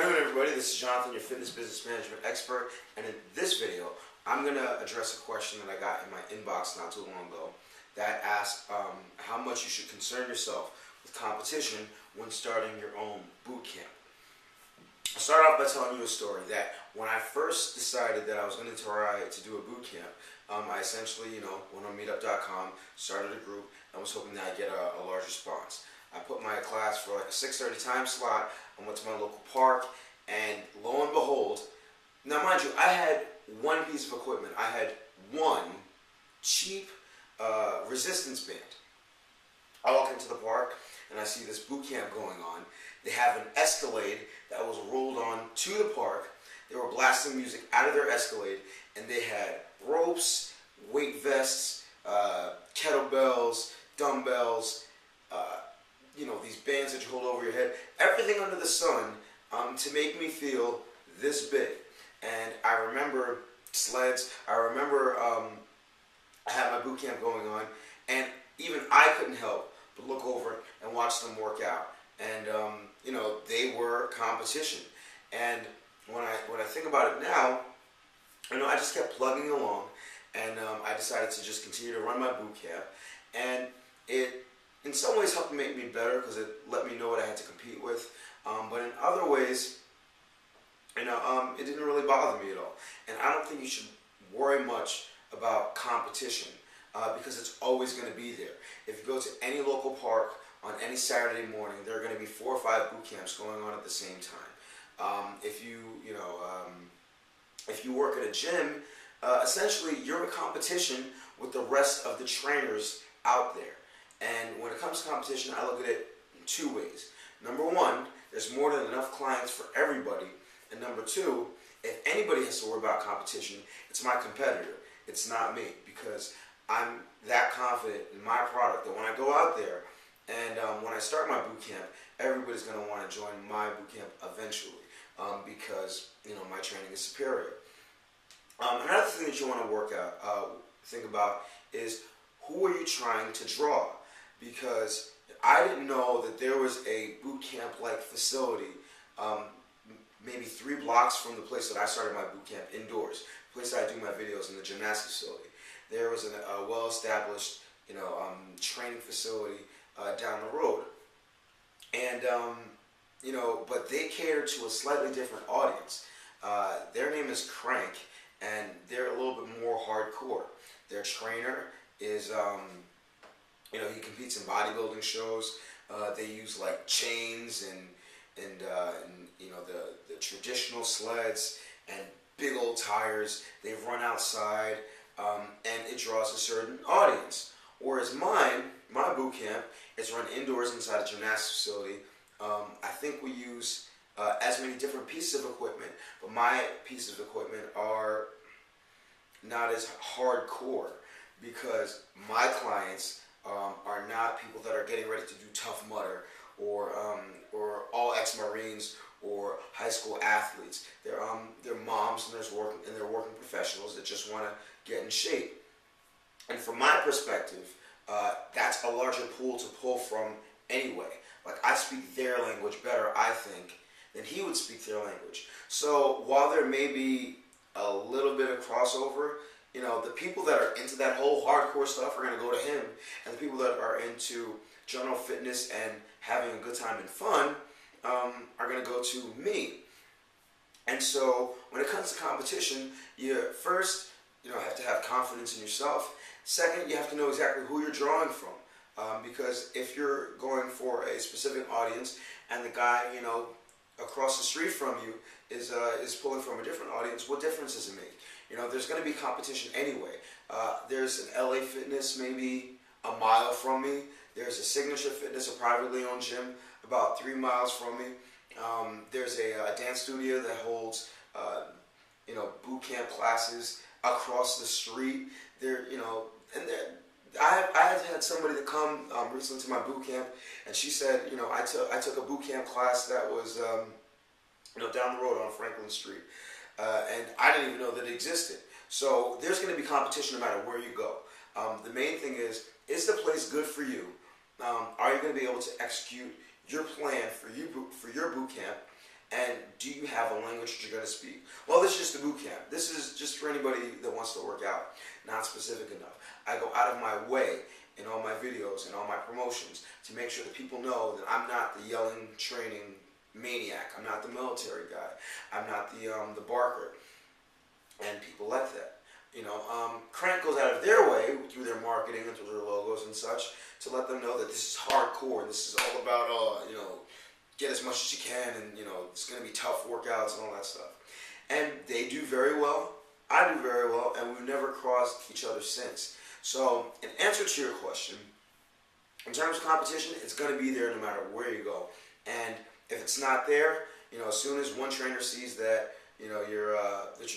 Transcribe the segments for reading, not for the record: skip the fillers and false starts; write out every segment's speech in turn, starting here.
How you doing, everybody? This is Jonathan, your fitness business management expert, and in this video, I'm going to address a question that I got in my inbox not too long ago that asked how much you should concern yourself with competition when starting your own boot camp. I'll start off by telling you a story that when I first decided that I was going to try to do a boot camp, I essentially, went on meetup.com, started a group, and was hoping that I'd get a large response. I put my class for like a 6:30 time slot. I went to my local park, and lo and behold, now mind you, I had one piece of equipment. I had one cheap resistance band. I walk into the park, and I see this boot camp going on. They have an Escalade that was rolled on to the park. They were blasting music out of their Escalade, and they had ropes, weight vests, kettlebells, dumbbells, these bands that you hold over your head, everything under the sun to make me feel this big. And I remember sleds, I remember I had my boot camp going on, and even I couldn't help but look over and watch them work out. And they were competition. And when I think about it now, I just kept plugging along, and I decided to just continue to run my boot camp, and it in some ways helped make me better because it let me know what I had to compete with, but in other ways, it didn't really bother me at all. And I don't think you should worry much about competition because it's always going to be there. If you go to any local park on any Saturday morning, there are going to be 4 or 5 boot camps going on at the same time. If you work at a gym, essentially you're in competition with the rest of the trainers out there. And when it comes to competition, I look at it in 2 ways. Number one, there's more than enough clients for everybody. And number two, if anybody has to worry about competition, it's my competitor. It's not me, because I'm that confident in my product that when I go out there and when I start my boot camp, everybody's going to want to join my boot camp eventually because my training is superior. Another thing that you want to think about is, who are you trying to draw? Because I didn't know that there was a boot camp-like facility maybe 3 blocks from the place that I started my boot camp indoors, the place that I do my videos in the gymnastics facility. There was a well-established training facility down the road. And, but they cater to a slightly different audience. Their name is Crank, and they're a little bit more hardcore. Their trainer is, he competes in bodybuilding shows. They use like chains and the traditional sleds and big old tires. They run outside, and it draws a certain audience. Whereas my boot camp is run indoors inside a gymnastics facility. I think we use as many different pieces of equipment, but my pieces of equipment are not as hardcore because my clients are not people that are getting ready to do Tough Mudder or all ex-Marines or high school athletes. They're moms and they're working professionals that just want to get in shape. And from my perspective, that's a larger pool to pull from anyway. Like, I speak their language better, I think, than he would speak their language. So while there may be a little bit of crossover, the people that are into that whole hardcore stuff are going to go to him, and the people that are into general fitness and having a good time and fun are going to go to me. And so when it comes to competition, you first have to have confidence in yourself. Second, you have to know exactly who you're drawing from, because if you're going for a specific audience and the guy across the street from you is pulling from a different audience, what difference does it make? There's going to be competition anyway. There's an LA Fitness maybe a mile from me. There's a Signature Fitness, a privately owned gym, about 3 miles from me. There's a dance studio that holds boot camp classes across the street. I had somebody that come recently to my boot camp, and she said, I took a boot camp class that was down the road on Franklin Street. And I didn't even know that it existed. So there's going to be competition no matter where you go. The main thing is the place good for you? Are you going to be able to execute your plan for your boot camp? And do you have a language that you're going to speak? Well, this is just a boot camp. This is just for anybody that wants to work out. Not specific enough. I go out of my way in all my videos and all my promotions to make sure that people know that I'm not the yelling, training maniac. I'm not the military guy. I'm not the barker. And people like that. Crank goes out of their way through their marketing and through their logos and such to let them know that this is hardcore. This is all about, get as much as you can, and it's going to be tough workouts and all that stuff. And they do very well. I do very well, and we've never crossed each other since. So, in answer to your question, in terms of competition, it's going to be there no matter where you go. And if it's not there, as soon as one trainer sees that you're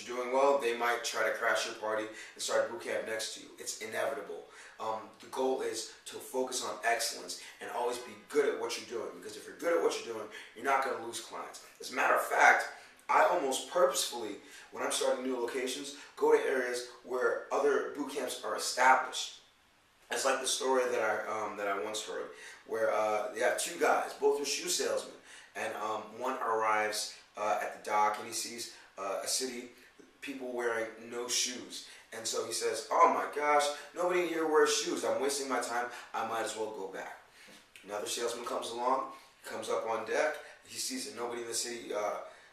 doing well, they might try to crash your party and start a boot camp next to you. It's inevitable. The goal is to focus on excellence and always be good at what you're doing, because if you're good at what you're doing, you're not going to lose clients. As a matter of fact, I almost purposefully, when I'm starting new locations, go to areas where other boot camps are established. It's like the story that I once heard, where you have two guys, both are shoe salesmen, and one arrives at the dock and he sees a city, people wearing no shoes. And so he says, "Oh my gosh, nobody here wears shoes. I'm wasting my time. I might as well go back." Another salesman comes along, comes up on deck. He sees that nobody in the city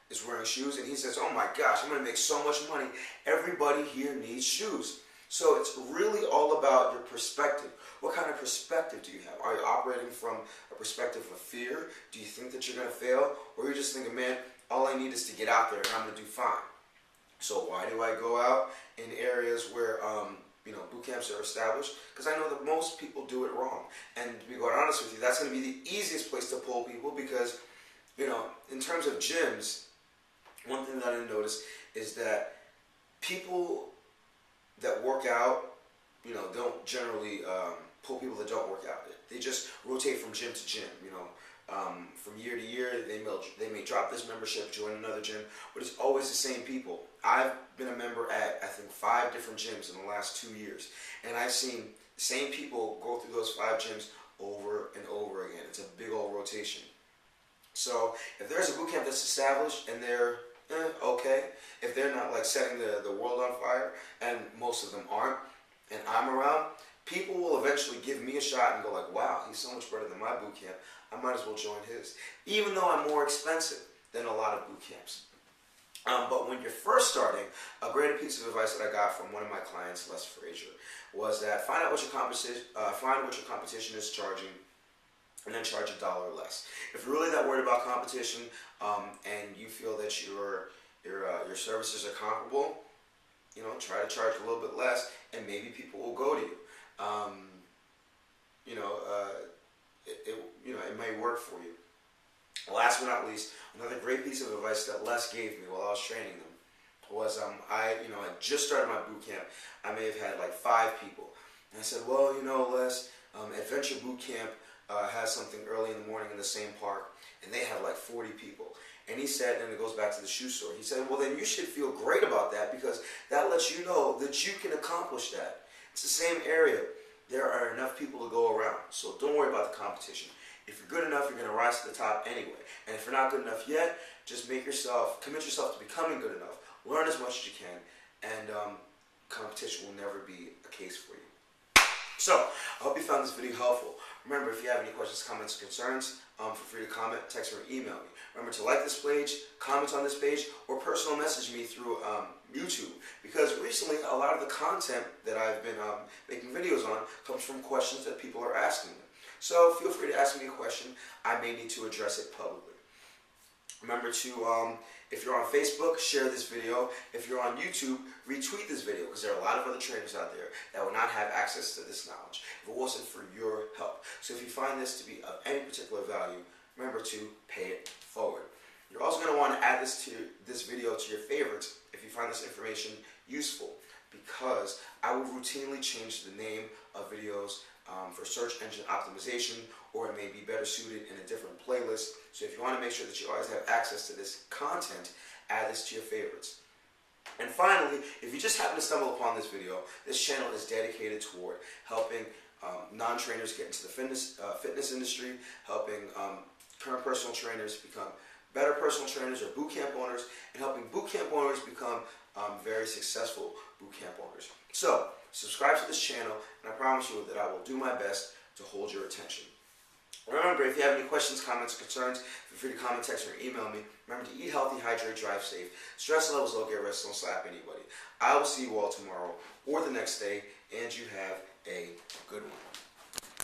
is wearing shoes, and he says, "Oh my gosh, I'm going to make so much money. Everybody here needs shoes." So it's really all about your perspective. What kind of perspective do you have? Are you operating from a perspective of fear? Do you think that you're going to fail? Or are you just thinking, man, all I need is to get out there and I'm going to do fine? So why do I go out in areas where boot camps are established? Because I know that most people do it wrong. And to be quite honest with you, that's going to be the easiest place to pull people, because in terms of gyms, one thing that I noticed is that people that work out, don't generally pull people that don't work out. They just rotate from gym to gym. From year to year, they may drop this membership, join another gym, but it's always the same people. I've been a member at, I think, 5 different gyms in the last 2 years, and I've seen the same people go through those 5 gyms over and over again. It's a big old rotation. So if there's a boot camp that's established and they're okay, if they're not like setting the world on fire, and most of them aren't, and I'm around, people will eventually give me a shot and go like, "Wow, he's so much better than my boot camp. I might as well join his," even though I'm more expensive than a lot of boot camps. But when you're first starting, a great piece of advice that I got from one of my clients, Les Frazier, was that find out what your competition is charging, and then charge $1 less. If you're really that worried about competition, and you feel that your services are comparable, try to charge a little bit less, and maybe people will go to you. It may work for you. Last but not least, another great piece of advice that Les gave me while I was training them was, I just started my boot camp. I may have had like 5 people, and I said, "Well, Les, Adventure Boot Camp has something early in the morning in the same park, and they have like 40 people." And he said, and it goes back to the shoe store, he said, "Well, then you should feel great about that, because that lets you know that you can accomplish that. It's the same area. There are enough people to go around, so don't worry about the competition. If you're good enough, you're going to rise to the top anyway. And if you're not good enough yet, just commit yourself to becoming good enough. Learn as much as you can, and competition will never be a case for you." So, I hope you found this video helpful. Remember, if you have any questions, comments, or concerns, feel free to comment, text, or email me. Remember to like this page, comment on this page, or personal message me through YouTube, because recently a lot of the content that I've been making videos on comes from questions that people are asking me. So feel free to ask me a question. I may need to address it publicly. Remember to, if you're on Facebook, share this video. If you're on YouTube, retweet this video, because there are a lot of other trainers out there that would not have access to this knowledge if it wasn't for your help. So if you find this to be of any particular value, remember to pay it forward. You're also going to want to add this video to your favorites if you find this information useful, because I will routinely change the name of videos for search engine optimization, or it may be better suited in a different playlist. So if you want to make sure that you always have access to this content, add this to your favorites. And finally, if you just happen to stumble upon this video, this channel is dedicated toward helping non-trainers get into the fitness industry, helping current personal trainers become better personal trainers or boot camp owners, and helping boot camp owners become very successful boot camp owners. So, subscribe to this channel, and I promise you that I will do my best to hold your attention. Remember, if you have any questions, comments, or concerns, feel free to comment, text, or email me. Remember to eat healthy, hydrate, drive safe. Stress levels low, get rest, don't slap anybody. I will see you all tomorrow or the next day, and you have a good one.